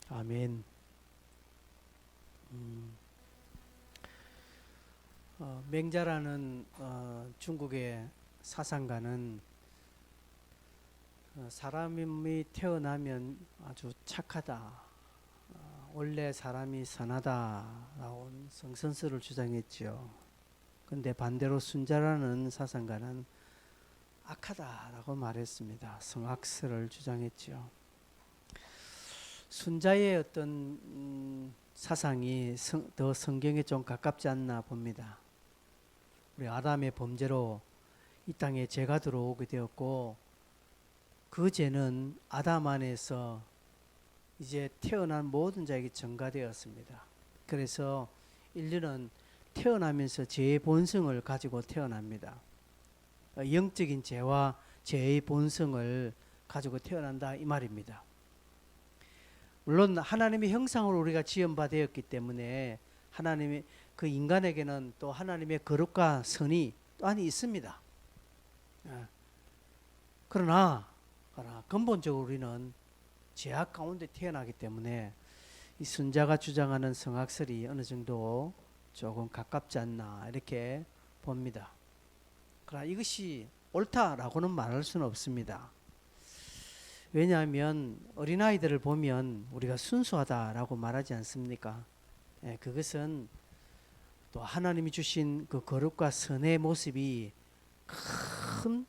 아멘. 맹자라는 중국의 사상가는 사람이 태어나면 아주 착하다, 원래 사람이 선하다라고 성선설을 주장했지요. 근데 반대로 순자라는 사상가는 악하다라고 말했습니다. 성악설을 주장했지요. 순자의 어떤 사상이 더 성경에 좀 가깝지 않나 봅니다. 우리 아담의 범죄로 이 땅에 죄가 들어오게 되었고, 그 죄는 아담 안에서 이제 태어난 모든 자에게 전가되었습니다. 그래서 인류는 태어나면서 죄의 본성을 가지고 태어납니다. 영적인 죄와 죄의 본성을 가지고 태어난다, 이 말입니다. 물론 하나님의 형상으로 우리가 지음바 되었기 때문에 하나님의 그 인간에게는 또 하나님의 거룩과 선이 또한 있습니다. 그러나 근본적으로 우리는 죄악 가운데 태어나기 때문에 이 순자가 주장하는 성악설이 어느 정도 조금 가깝지 않나 이렇게 봅니다. 그러나 이것이 옳다라고는 말할 수는 없습니다. 왜냐하면 어린아이들을 보면 우리가 순수하다라고 말하지 않습니까? 그것은 또 하나님이 주신 그 거룩과 선의 모습이 큰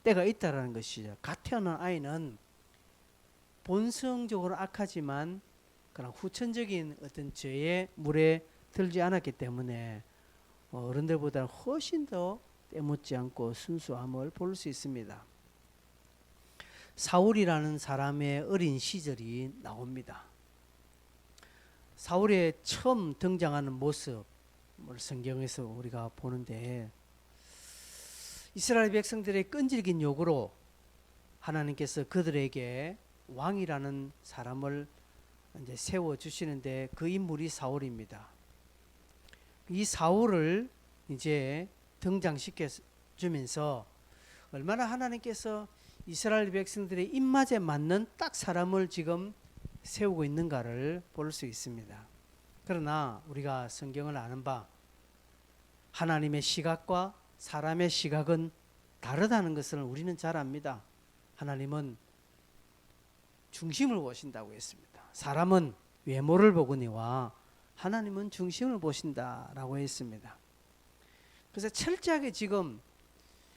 때가 있다라는 것이죠. 갓 태어난 아이는 본성적으로 악하지만 그런 후천적인 어떤 죄의 물에 들지 않았기 때문에 어른들보다 훨씬 더 때묻지 않고 순수함을 볼 수 있습니다. 사울이라는 사람의 어린 시절이 나옵니다. 사울의 처음 등장하는 모습을 성경에서 우리가 보는데, 이스라엘 백성들의 끈질긴 요구로 하나님께서 그들에게 왕이라는 사람을 이제 세워 주시는데 그 인물이 사울입니다. 이 사울을 이제 등장시켜 주면서 얼마나 하나님께서 이스라엘 백성들의 입맛에 맞는 딱 사람을 지금 세우고 있는가를 볼 수 있습니다. 그러나 우리가 성경을 아는 바 하나님의 시각과 사람의 시각은 다르다는 것을 우리는 잘 압니다. 하나님은 중심을 보신다고 했습니다. 사람은 외모를 보거니와 하나님은 중심을 보신다라고 했습니다. 그래서 철저하게 지금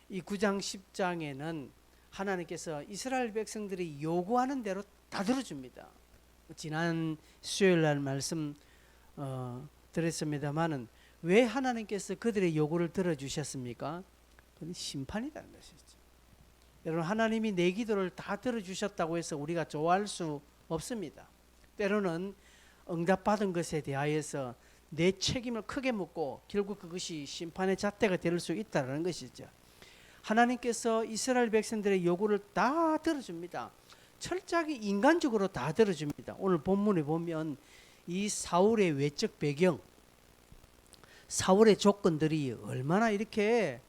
이 9장 10장에는 하나님께서 이스라엘 백성들이 요구하는 대로 다 들어줍니다. 지난 수요일날 말씀 드렸습니다마는 왜 하나님께서 그들의 요구를 들어주셨습니까? 그건 심판이라는 것이죠. 여러분, 하나님이 내 기도를 다 들어주셨다고 해서 우리가 좋아할 수 없습니다. 때로는 응답받은 것에 대하여서 내 책임을 크게 묻고 결국 그것이 심판의 잣대가 될 수 있다는 것이죠. 하나님께서 이스라엘 백성들의 요구를 다 들어줍니다. 철저하게 인간적으로 다 들어줍니다. 오늘 본문에 보면 이 사울의 외적 배경, 사울의 조건들이 얼마나 이렇게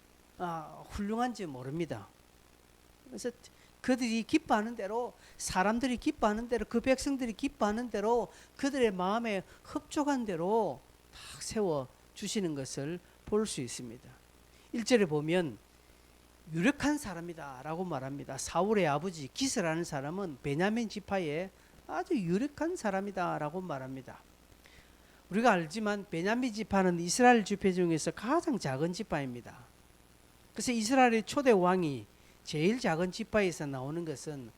훌륭한지 모릅니다. 그래서 그들이 기뻐하는 대로, 사람들이 기뻐하는 대로, 그 백성들이 기뻐하는 대로, 그들의 마음에 흡족한 대로 딱 세워 주시는 것을 볼 수 있습니다. 1절에 보면 유력한 사람이다 라고 말합니다. 사울의 아버지 기스라는 사람은 베냐민 지파의 아주 유력한 사람이다 라고 말합니다. 우리가 알지만 베냐민 지파는 이스라엘 지파 중에서 가장 작은 지파입니다. 그래서 이스라엘의 초대 왕이 제일 작은 지파에서 나오는 것은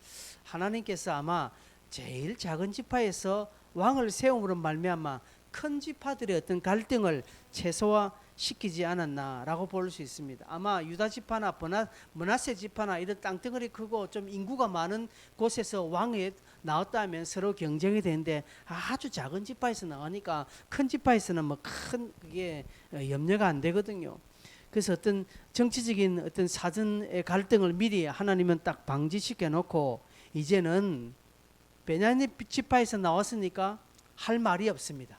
하나님께서 아마 제일 작은 지파에서 왕을 세움으로 말미암아 큰 지파들의 어떤 갈등을 최소화시키지 않았나라고 볼 수 있습니다. 아마 유다 지파나 므낫세 지파나 이런 땅덩어리 크고 좀 인구가 많은 곳에서 왕이 나왔다면 서로 경쟁이 되는데 아주 작은 지파에서 나오니까 큰 지파에서는 뭐 큰 그게 염려가 안 되거든요. 그래서 어떤 정치적인 어떤 사전의 갈등을 미리 하나님은 딱 방지시켜 놓고 이제는 베냐민 지파에서 나왔으니까 할 말이 없습니다.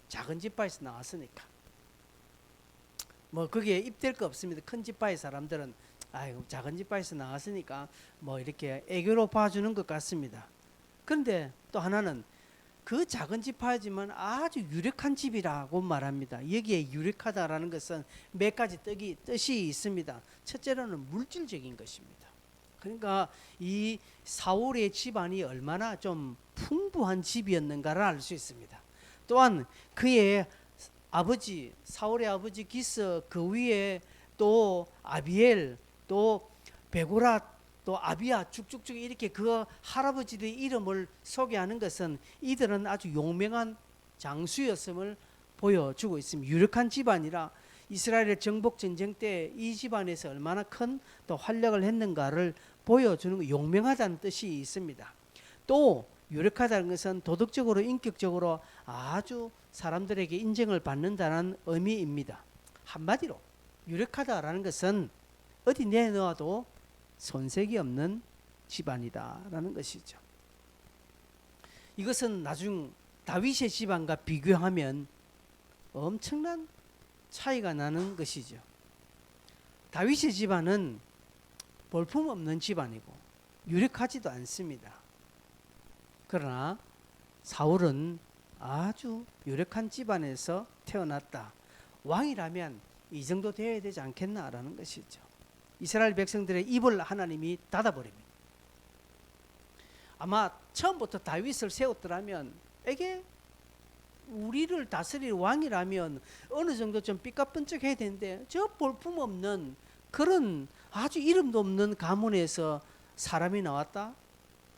작은 지파에서 나왔으니까 뭐 거기에 입댈 거 없습니다. 큰 지파의 사람들은 아이고 작은 지파에서 나왔으니까 뭐 이렇게 애교로 봐주는 것 같습니다. 그런데 또 하나는 그 작은 지파이지만 아주 유력한 집이라고 말합니다. 여기에 유력하다라는 것은 몇 가지 뜻이 있습니다. 첫째로는 물질적인 것입니다. 그러니까 이 사울의 집안이 얼마나 좀 풍부한 집이었는가를 알 수 있습니다. 또한 그의 아버지, 사울의 아버지 기스, 그 위에 또 아비엘, 또 베고라, 또 아비야, 쭉쭉쭉 이렇게 그 할아버지들의 이름을 소개하는 것은 이들은 아주 용맹한 장수였음을 보여주고 있습니다. 유력한 집안이라 이스라엘의 정복 전쟁 때 이 집안에서 얼마나 큰 또 활약을 했는가를 보여주는 용맹하다는 뜻이 있습니다. 또 유력하다는 것은 도덕적으로 인격적으로 아주 사람들에게 인정을 받는다는 의미입니다. 한마디로 유력하다라는 것은 어디 내놓아도 손색이 없는 집안이다라는 것이죠. 이것은 나중 다윗의 집안과 비교하면 엄청난 차이가 나는 것이죠. 다윗의 집안은 볼품없는 집안이고 유력하지도 않습니다. 그러나 사울은 아주 유력한 집안에서 태어났다. 왕이라면 이 정도 되어야 되지 않겠나라는 것이죠. 이스라엘 백성들의 입을 하나님이 닫아버립니다. 아마 처음부터 다윗을 세웠더라면 이게 우리를 다스릴 왕이라면 어느 정도 좀 삐까뻔쩍해야 되는데 저 볼품없는 그런 아주 이름도 없는 가문에서 사람이 나왔다?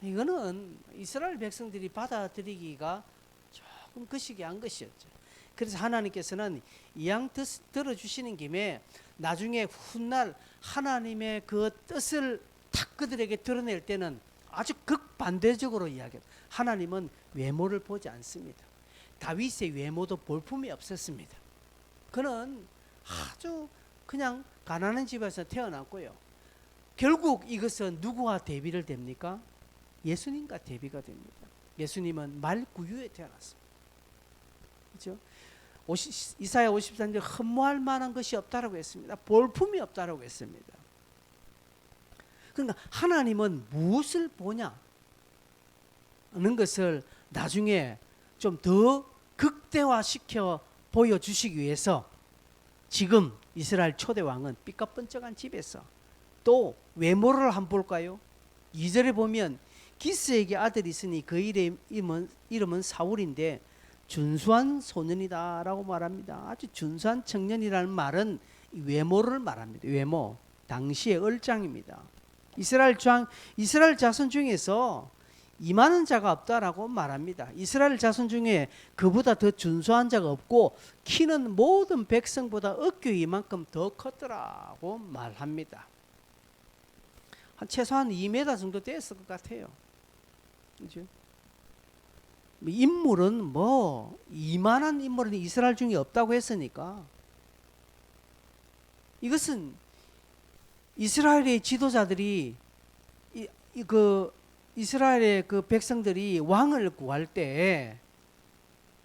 이거는 이스라엘 백성들이 받아들이기가 조금 거시기한 것이었죠. 그래서 하나님께서는 이왕 들어주시는 김에 나중에 훗날 하나님의 그 뜻을 탁 그들에게 드러낼 때는 아주 극반대적으로 이야기합니다. 하나님은 외모를 보지 않습니다. 다윗의 외모도 볼품이 없었습니다. 그는 아주 그냥 가난한 집에서 태어났고요. 결국 이것은 누구와 대비를 됩니까? 예수님과 대비가 됩니다. 예수님은 말구유에 태어났습니다. 그렇죠? 이사야 53절 흠모할 만한 것이 없다라고 했습니다. 볼품이 없다라고 했습니다. 그러니까 하나님은 무엇을 보냐 하는 것을 나중에 좀 더 극대화시켜 보여주시기 위해서 지금 이스라엘 초대왕은 삐까뻔쩍한 집에서 또 외모를 한번 볼까요? 2절에 보면 기스에게 아들이 있으니 그 이름은 사울인데 준수한 소년이다라고 말합니다. 아주 준수한 청년이라는 말은 외모를 말합니다. 외모, 당시의 얼짱입니다. 이스라엘 자손 중에서 이만한 자가 없다라고 말합니다. 이스라엘 자손 중에 그보다 더 준수한 자가 없고 키는 모든 백성보다 어깨 이만큼 더 컸더라고 말합니다. 최소한 2m 정도 됐을 것 같아요. 그렇죠? 인물은 이만한 인물은 이스라엘 중에 없다고 했으니까 이것은 이스라엘의 지도자들이 이스라엘의 그 백성들이 왕을 구할 때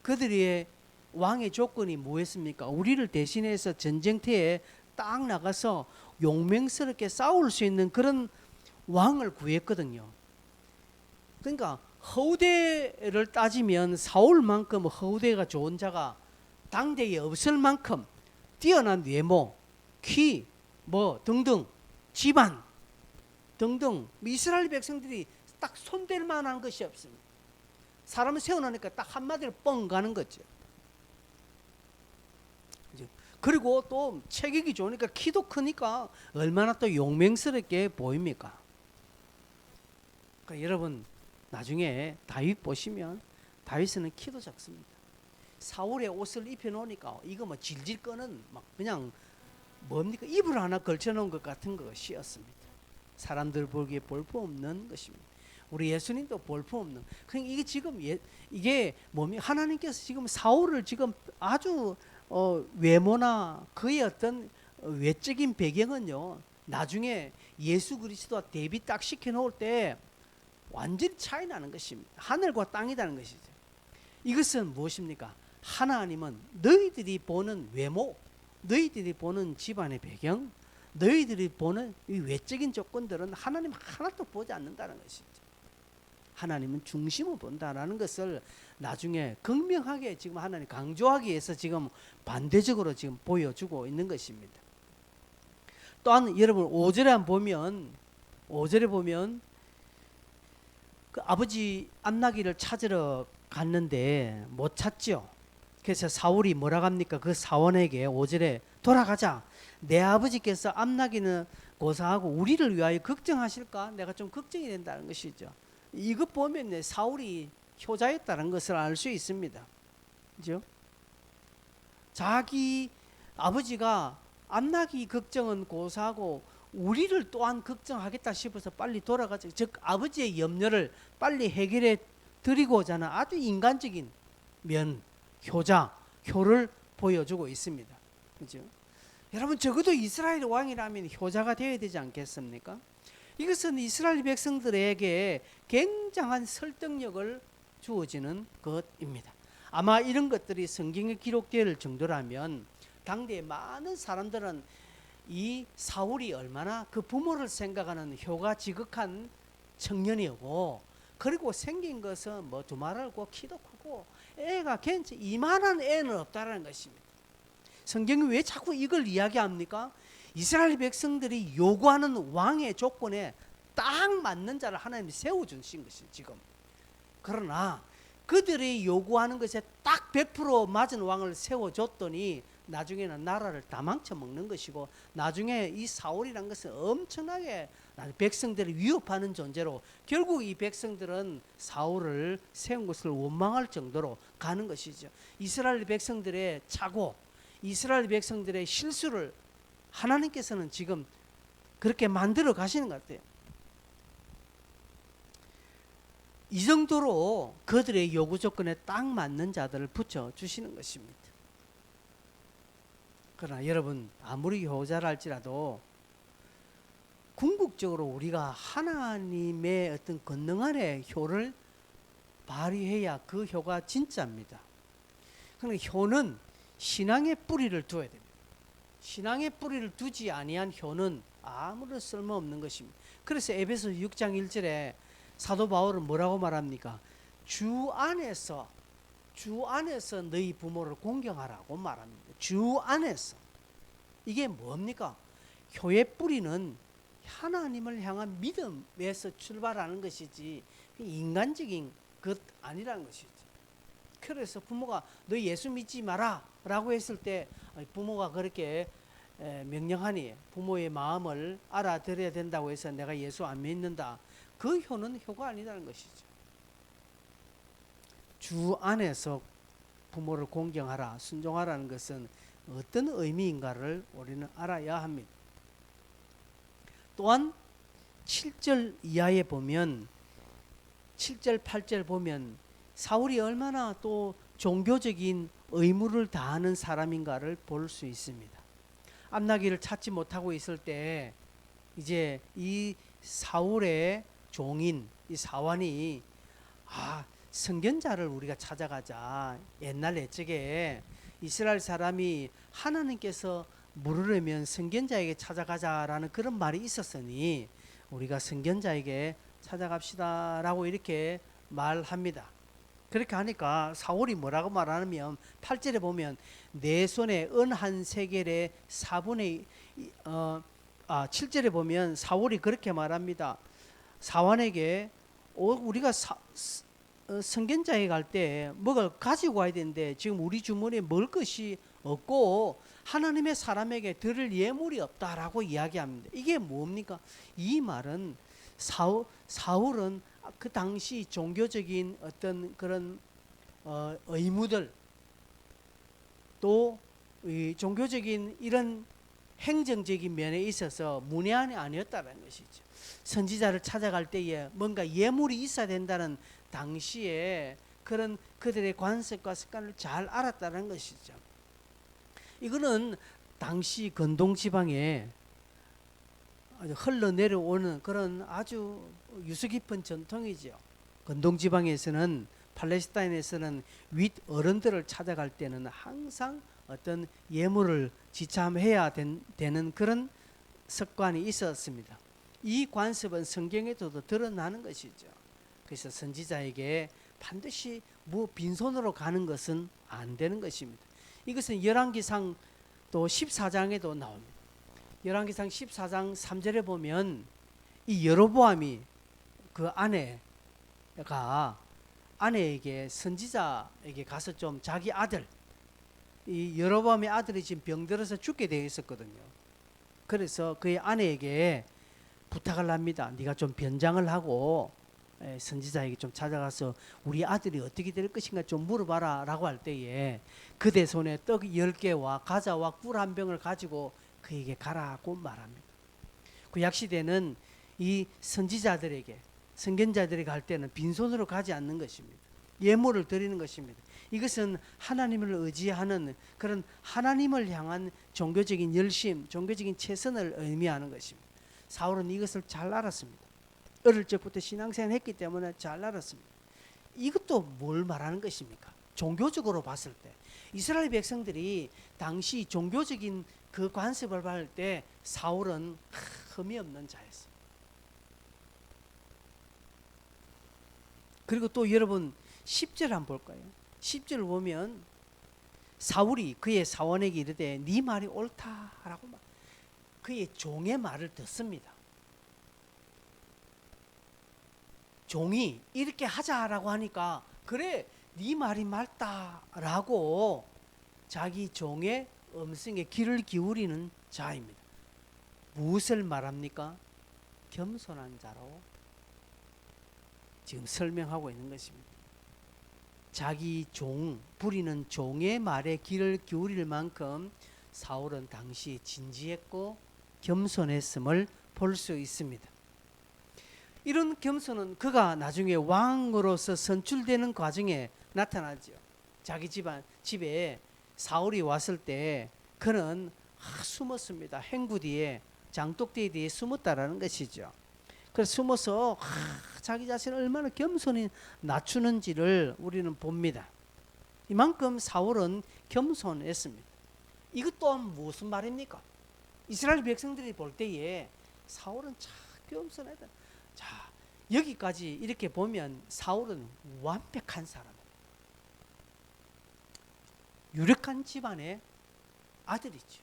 그들의 왕의 조건이 뭐였습니까? 우리를 대신해서 전쟁터에 딱 나가서 용맹스럽게 싸울 수 있는 그런 왕을 구했거든요. 그러니까 허우대를 따지면 사울만큼 허우대가 좋은 자가 당대에 없을 만큼 뛰어난 외모, 키, 등등 집안 등등 이스라엘 백성들이 딱 손댈 만한 것이 없습니다. 사람을 세워놓으니까 딱 한마디로 뻥 가는 거죠. 그리고 또 체격이 좋으니까 키도 크니까 얼마나 또 용맹스럽게 보입니까? 그러니까 여러분 나중에 다윗 보시면 다윗은 키도 작습니다. 사울의 옷을 입혀놓으니까 이거 질질 끄는 그냥 뭡니까? 이불 하나 걸쳐놓은 것 같은 것이었습니다. 사람들 보기에 볼품없는 것입니다. 우리 예수님도 볼품없는. 그러니까 이게 지금 이게 하나님께서 지금 사울을 지금 아주 외모나 그의 어떤 외적인 배경은요 나중에 예수 그리스도와 대비 딱 시켜놓을 때 완전히 차이 나는 것입니다. 하늘과 땅이라는 것이죠. 이것은 무엇입니까? 하나님은 너희들이 보는 외모, 너희들이 보는 집안의 배경, 너희들이 보는 이 외적인 조건들은 하나님 하나도 보지 않는다는 것이죠. 하나님은 중심을 본다라는 것을 나중에 극명하게 지금 하나님 강조하기 위해서 지금 반대적으로 지금 보여주고 있는 것입니다. 또한 여러분 5절에 한번 보면 그 아버지 암나기를 찾으러 갔는데 못 찾죠. 그래서 사울이 뭐라고 합니까? 그 사원에게 5절에 돌아가자. 내 아버지께서 암나기는 고사하고 우리를 위하여 걱정하실까? 내가 좀 걱정이 된다는 것이죠. 이것 보면 사울이 효자였다는 것을 알 수 있습니다. 그죠? 자기 아버지가 암나기 걱정은 고사하고 우리를 또한 걱정하겠다 싶어서 빨리 돌아가자. 즉 아버지의 염려를 빨리 해결해 드리고자 하는 아주 인간적인 면, 효를 보여주고 있습니다. 그죠? 여러분 적어도 이스라엘 왕이라면 효자가 되어야 되지 않겠습니까? 이것은 이스라엘 백성들에게 굉장한 설득력을 주어지는 것입니다. 아마 이런 것들이 성경에 기록될 정도라면 당대의 많은 사람들은 이 사울이 얼마나 그 부모를 생각하는 효가 지극한 청년이었고, 그리고 생긴 것은 뭐 두말하고 키도 크고 애가 이만한 애는 없다라는 것입니다. 성경이 왜 자꾸 이걸 이야기합니까? 이스라엘 백성들이 요구하는 왕의 조건에 딱 맞는 자를 하나님이 세워주신 것이 지금. 그러나 그들이 요구하는 것에 딱 100% 맞은 왕을 세워줬더니 나중에는 나라를 다 망쳐먹는 것이고, 나중에 이 사울이란 것은 엄청나게 백성들을 위협하는 존재로 결국 이 백성들은 사울을 세운 것을 원망할 정도로 가는 것이죠. 이스라엘 백성들의 착오, 이스라엘 백성들의 실수를 하나님께서는 지금 그렇게 만들어 가시는 것 같아요. 이 정도로 그들의 요구 조건에 딱 맞는 자들을 붙여주시는 것입니다. 그러나 여러분 아무리 효자라 할지라도 궁극적으로 우리가 하나님의 어떤 권능 아래 효를 발휘해야 그 효가 진짜입니다. 그러나 효는 신앙의 뿌리를 두어야 됩니다. 신앙의 뿌리를 두지 아니한 효는 아무런 쓸모없는 것입니다. 그래서 에베소 6장 1절에 사도 바울은 뭐라고 말합니까? 주 안에서 너희 부모를 공경하라고 말합니다. 주 안에서. 이게 뭡니까? 효의 뿌리는 하나님을 향한 믿음에서 출발하는 것이지 인간적인 것 아니라는 것이죠. 그래서 부모가 너 예수 믿지 마라 라고 했을 때 부모가 그렇게 명령하니 부모의 마음을 알아들어야 된다고 해서 내가 예수 안 믿는다. 그 효는 효가 아니라는 것이죠. 주 안에서 부모를 공경하라, 순종하라는 것은 어떤 의미인가를 우리는 알아야 합니다. 또한 7절 이하에 보면 7절 8절 보면 사울이 얼마나 또 종교적인 의무를 다하는 사람인가를 볼 수 있습니다. 암나기를 찾지 못하고 있을 때 이제 이 사울의 종인 이 사환이 선견자를 우리가 찾아가자. 옛날 옛적에 이스라엘 사람이 하나님께서 물으려면 선견자에게 찾아가자라는 그런 말이 있었으니 우리가 선견자에게 찾아갑시다 라고 이렇게 말합니다. 그렇게 하니까 사울이 뭐라고 말하냐면 8절에 보면 내 손에 은 한 세겔의 4분의 7절에 보면 사울이 그렇게 말합니다. 사환에게 우리가 선견자에 갈 때 뭐가 가지고 와야 되는데 지금 우리 주머니에 먹을 것이 없고 하나님의 사람에게 드릴 예물이 없다라고 이야기합니다. 이게 뭡니까? 이 말은 사울은 그 당시 종교적인 어떤 그런 의무들 또 이 종교적인 이런 행정적인 면에 있어서 문외한이 아니었다는 것이죠. 선지자를 찾아갈 때에 뭔가 예물이 있어야 된다는 당시에 그런 그들의 관습과 습관을 잘 알았다는 것이죠. 이거는 당시 건동 지방에 흘러내려오는 그런 아주 유서 깊은 전통이죠. 건동 지방에서는 팔레스타인에서는 윗 어른들을 찾아갈 때는 항상 어떤 예물을 지참해야 되는 그런 습관이 있었습니다. 이 관습은 성경에도 드러나는 것이죠. 그래서 선지자에게 반드시 뭐 빈손으로 가는 것은 안 되는 것입니다. 이것은 열왕기상 또 14장에도 나옵니다. 열왕기상 14장 3절에 보면 이 여로보암이 그 아내에게 선지자에게 가서 좀 자기 아들, 이 여로보암의 아들이 지금 병들어서 죽게 되어 있었거든요. 그래서 그의 아내에게 부탁을 합니다. 네가 좀 변장을 하고 선지자에게 좀 찾아가서 우리 아들이 어떻게 될 것인가 좀 물어봐라 라고 할 때에 그대 손에 떡 10개와 과자와 꿀 한 병을 가지고 그에게 가라고 말합니다. 구약시대는 이 선지자들에게, 선견자들에게 갈 때는 빈손으로 가지 않는 것입니다. 예물을 드리는 것입니다. 이것은 하나님을 의지하는 그런 하나님을 향한 종교적인 열심, 종교적인 최선을 의미하는 것입니다. 사울은 이것을 잘 알았습니다. 어릴 적부터 신앙생활을 했기 때문에 잘 알았습니다. 이것도 뭘 말하는 것입니까? 종교적으로 봤을 때 이스라엘 백성들이 당시 종교적인 그 관습을 받을 때 사울은 흠이 없는 자였어요. 그리고 또 여러분 10절 한번 볼까요? 10절을 보면 사울이 그의 사원에게 이르되 네 말이 옳다라고 그의 종의 말을 듣습니다. 종이 이렇게 하자라고 하니까 그래 네 말이 맞다라고 자기 종의 음성에 귀를 기울이는 자입니다. 무엇을 말합니까? 겸손한 자로 지금 설명하고 있는 것입니다. 자기 종, 부리는 종의 말에 귀를 기울일 만큼 사울은 당시 진지했고 겸손했음을 볼 수 있습니다. 이런 겸손은 그가 나중에 왕으로서 선출되는 과정에 나타나죠. 자기 집에 사울이 왔을 때 그는 숨었습니다. 행구 뒤에 장독대 뒤에 숨었다라는 것이죠. 그래서 숨어서 자기 자신을 얼마나 겸손히 낮추는지를 우리는 봅니다. 이만큼 사울은 겸손했습니다. 이것 또한 무슨 말입니까? 이스라엘 백성들이 볼 때에 사울은 참 겸손하다. 자, 여기까지 이렇게 보면 사울은 완벽한 사람입니다. 유력한 집안의 아들이죠.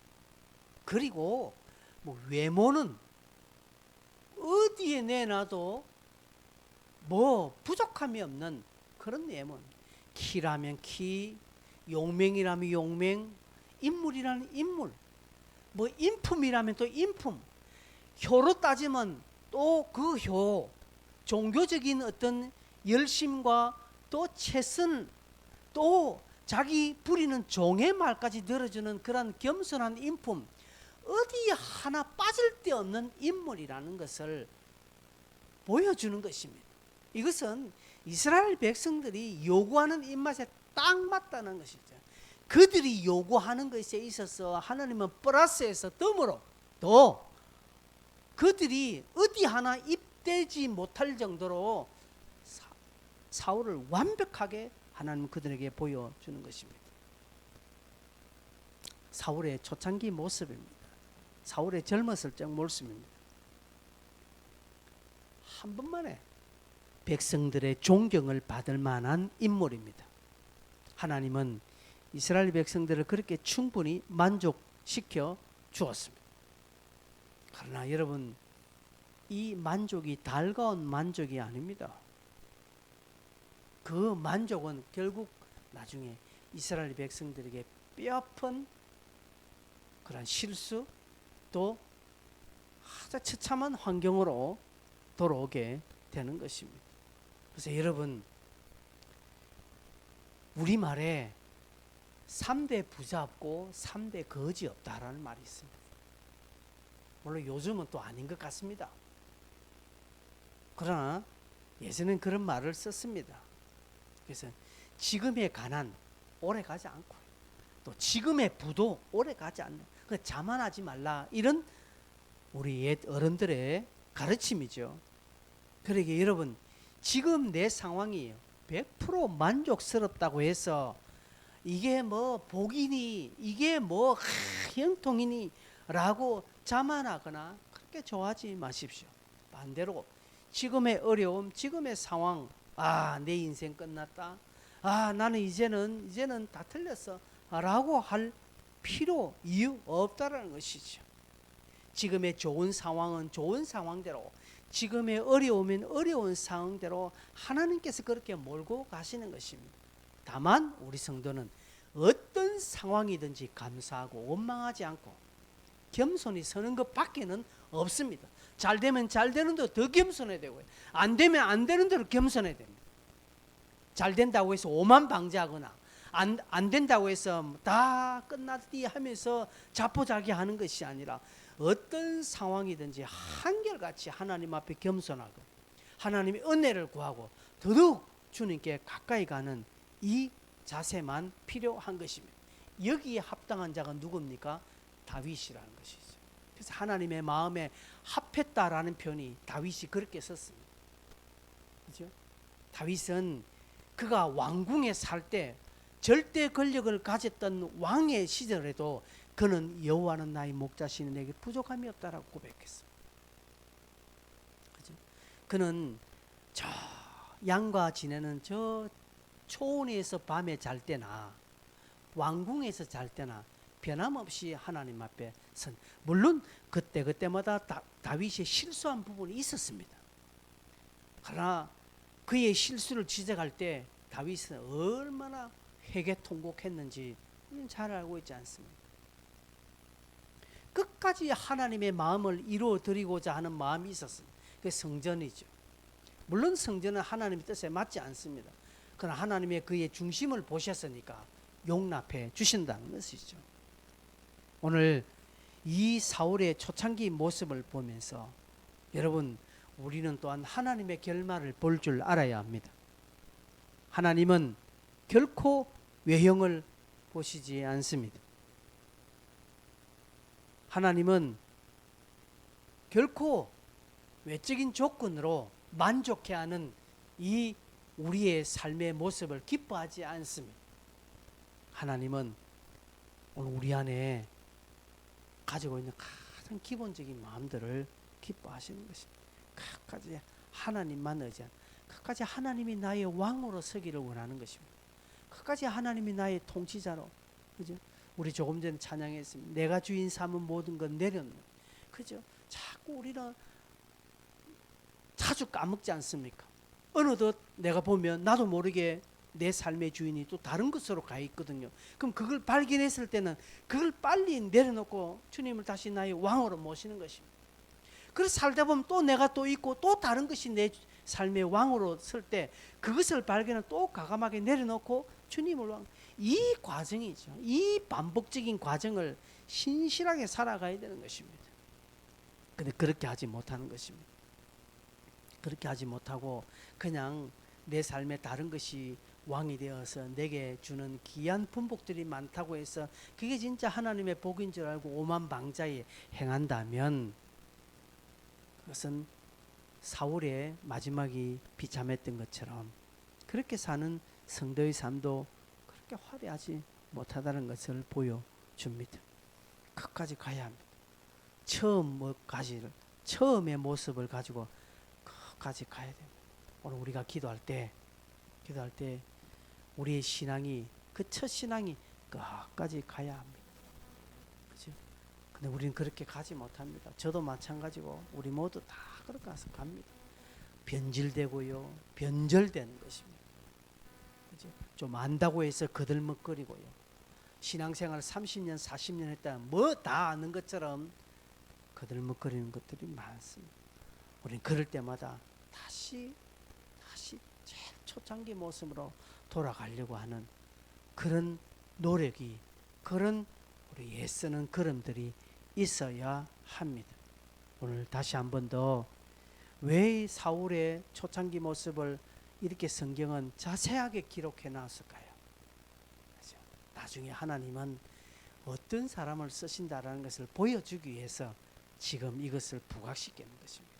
그리고 뭐 외모는 어디에 내놔도 뭐 부족함이 없는 그런 외모. 키라면 키, 용맹이라면 용맹, 인물이라면 인물, 뭐 인품이라면 또 인품, 효로 따지면 또 그 효, 종교적인 어떤 열심과 또 최선, 또 자기 부리는 종의 말까지 들어주는 그런 겸손한 인품, 어디 하나 빠질 데 없는 인물이라는 것을 보여주는 것입니다. 이것은 이스라엘 백성들이 요구하는 입맛에 딱 맞다는 것이죠. 그들이 요구하는 것에 있어서 하나님은 플러스해서 덤으로 더 그들이 어디 하나 입대지 못할 정도로 사울을 완벽하게 하나님은 그들에게 보여주는 것입니다. 사울의 초창기 모습입니다. 사울의 젊었을 적 모습입니다. 한 번만에 백성들의 존경을 받을 만한 인물입니다. 하나님은 이스라엘 백성들을 그렇게 충분히 만족시켜 주었습니다. 그러나 여러분, 이 만족이 달가운 만족이 아닙니다. 그 만족은 결국 나중에 이스라엘 백성들에게 뼈아픈 그런 실수 또 아주 처참한 환경으로 돌아오게 되는 것입니다. 그래서 여러분, 우리말에 3대 부자 없고 3대 거지 없다라는 말이 있습니다. 물론 요즘은 또 아닌 것 같습니다. 그러나 예전엔 그런 말을 썼습니다. 그래서 지금의 가난 오래 가지 않고 또 지금의 부도 오래 가지 않는, 그 자만하지 말라, 이런 우리 옛 어른들의 가르침이죠. 그러게 여러분, 지금 내 상황이 100% 만족스럽다고 해서 이게 뭐 복이니 이게 뭐 형통이니 라고 자만하거나 그렇게 좋아하지 마십시오. 반대로 지금의 어려움, 지금의 상황, 내 인생 끝났다. 나는 이제는 다 틀렸어. 라고 할 필요, 이유 없다라는 것이죠. 지금의 좋은 상황은 좋은 상황대로, 지금의 어려움은 어려운 상황대로 하나님께서 그렇게 몰고 가시는 것입니다. 다만 우리 성도는 어떤 상황이든지 감사하고 원망하지 않고 겸손히 서는 것밖에는 없습니다. 잘 되면 잘 되는 대로 더 겸손해야 되고요. 안 되면 안 되는 대로 겸손해야 됩니다. 잘 된다고 해서 오만방자하거나 안 된다고 해서 다 끝났디 하면서 자포자기하는 것이 아니라 어떤 상황이든지 한결같이 하나님 앞에 겸손하고 하나님의 은혜를 구하고 더더욱 주님께 가까이 가는 이 자세만 필요한 것입니다. 여기에 합당한 자가 누굽니까? 다윗이라는 것이죠. 그래서 하나님의 마음에 합했다라는 표현이 다윗이 그렇게 썼습니다. 그렇죠? 다윗은 그가 왕궁에 살 때 절대 권력을 가졌던 왕의 시절에도 그는 여호와는 나의 목자시니 내게 부족함이 없다라고 고백했습니다. 그죠? 그는 저 양과 지내는 저 초원에서 밤에 잘 때나 왕궁에서 잘 때나 변함없이 하나님 앞에 선. 물론 그때마다 다윗이 실수한 부분이 있었습니다. 그러나 그의 실수를 지적할 때 다윗은 얼마나 회개통곡했는지 잘 알고 있지 않습니까? 끝까지 하나님의 마음을 이루어드리고자 하는 마음이 있었습니다. 그게 성전이죠. 물론 성전은 하나님의 뜻에 맞지 않습니다. 그러나 하나님의 그의 중심을 보셨으니까 용납해 주신다는 것이죠. 오늘 이 사울의 초창기 모습을 보면서 여러분, 우리는 또한 하나님의 결말을 볼 줄 알아야 합니다. 하나님은 결코 외형을 보시지 않습니다. 하나님은 결코 외적인 조건으로 만족해하는 이 우리의 삶의 모습을 기뻐하지 않습니다. 하나님은 오늘 우리 안에 가지고 있는 가장 기본적인 마음들을 기뻐하시는 것입니다. 끝까지 하나님만 의지한, 끝까지 하나님이 나의 왕으로 서기를 원하는 것입니다. 끝까지 하나님이 나의 통치자로, 그죠? 우리 조금 전에 찬양했습니다. 내가 주인 삼은 모든 건 내려놓는, 그죠? 자꾸 우리는 자주 까먹지 않습니까? 어느덧 내가 보면 나도 모르게 내 삶의 주인이 또 다른 것으로 가 있거든요. 그럼 그걸 발견했을 때는 그걸 빨리 내려놓고 주님을 다시 나의 왕으로 모시는 것입니다. 그래서 살다 보면 또 내가 또 있고 또 다른 것이 내 삶의 왕으로 설 때 그것을 발견하고 또 과감하게 내려놓고 주님을 왕, 이 과정이죠. 이 반복적인 과정을 신실하게 살아가야 되는 것입니다. 근데 그렇게 하지 못하는 것입니다. 그렇게 하지 못하고 그냥 내 삶에 다른 것이 왕이 되어서 내게 주는 귀한 분복들이 많다고 해서 그게 진짜 하나님의 복인 줄 알고 오만방자에 행한다면 그것은 사울의 마지막이 비참했던 것처럼 그렇게 사는 성도의 삶도 그렇게 화려하지 못하다는 것을 보여줍니다. 끝까지 가야 합니다. 처음의 모습을 가지고 끝까지 가야 됩니다. 오늘 우리가 기도할 때 우리의 신앙이, 그 첫 신앙이 끝까지 가야 합니다. 그죠? 근데 우리는 그렇게 가지 못합니다. 저도 마찬가지고 우리 모두 다 그렇게 가서 갑니다. 변질되고요, 변절되는 것입니다. 그죠? 좀 안다고 해서 거들먹거리고요. 신앙생활 30년, 40년 했다 뭐 다 아는 것처럼 거들먹거리는 것들이 많습니다. 우리는 그럴 때마다 다시 제일 초창기 모습으로 돌아가려고 하는 그런 노력이, 그런 우리 애쓰는 걸음들이 있어야 합니다. 오늘 다시 한 번 더 왜 사울의 초창기 모습을 이렇게 성경은 자세하게 기록해 놨을까요? 그렇죠? 나중에 하나님은 어떤 사람을 쓰신다라는 것을 보여주기 위해서 지금 이것을 부각시키는 것입니다.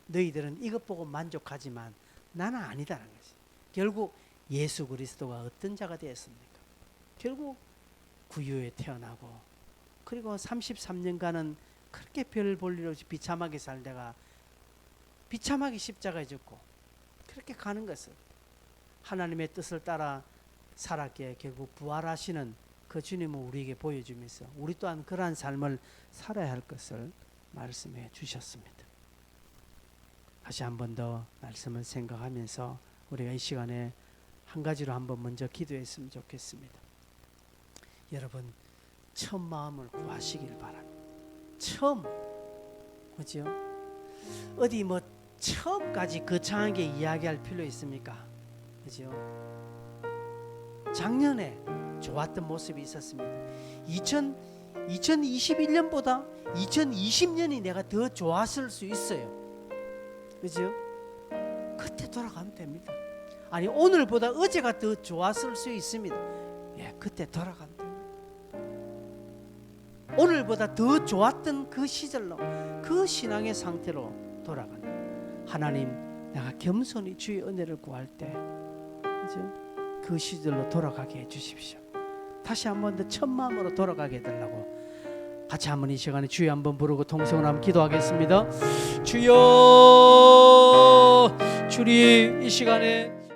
너희들은 이것 보고 만족하지만 나는 아니다라는 것이. 결국 예수 그리스도가 어떤 자가 되었습니까? 결국 구유에 태어나고 그리고 33년간은 그렇게 별 볼 일 없이 비참하게 살다가 비참하게 십자가에 죽고 그렇게 가는 것을 하나님의 뜻을 따라 살았기에 결국 부활하시는 그 주님을 우리에게 보여주면서 우리 또한 그러한 삶을 살아야 할 것을 말씀해 주셨습니다. 다시 한 번 더 말씀을 생각하면서 우리가 이 시간에 한 가지로 한번 먼저 기도했으면 좋겠습니다. 여러분 처음 마음을 구하시길 바랍니다. 처음, 그죠? 어디 뭐 처음까지 거창하게 이야기할 필요 있습니까? 그죠? 작년에 좋았던 모습이 있었습니다. 2021년보다 2020년이 내가 더 좋았을 수 있어요. 그죠? 그때 돌아가면 됩니다. 아니 오늘보다 어제가 더 좋았을 수 있습니다. 예, 그때 돌아가면 됩니다. 오늘보다 더 좋았던 그 시절로 그 신앙의 상태로 돌아가는 하나님, 내가 겸손히 주의 은혜를 구할 때 그죠? 그 시절로 돌아가게 해주십시오. 다시 한 번 더 첫 마음으로 돌아가게 해달라고 같이 한번 이 시간에 주여 한번 부르고 통성을 한번 기도하겠습니다. 주여, 주님 이 시간에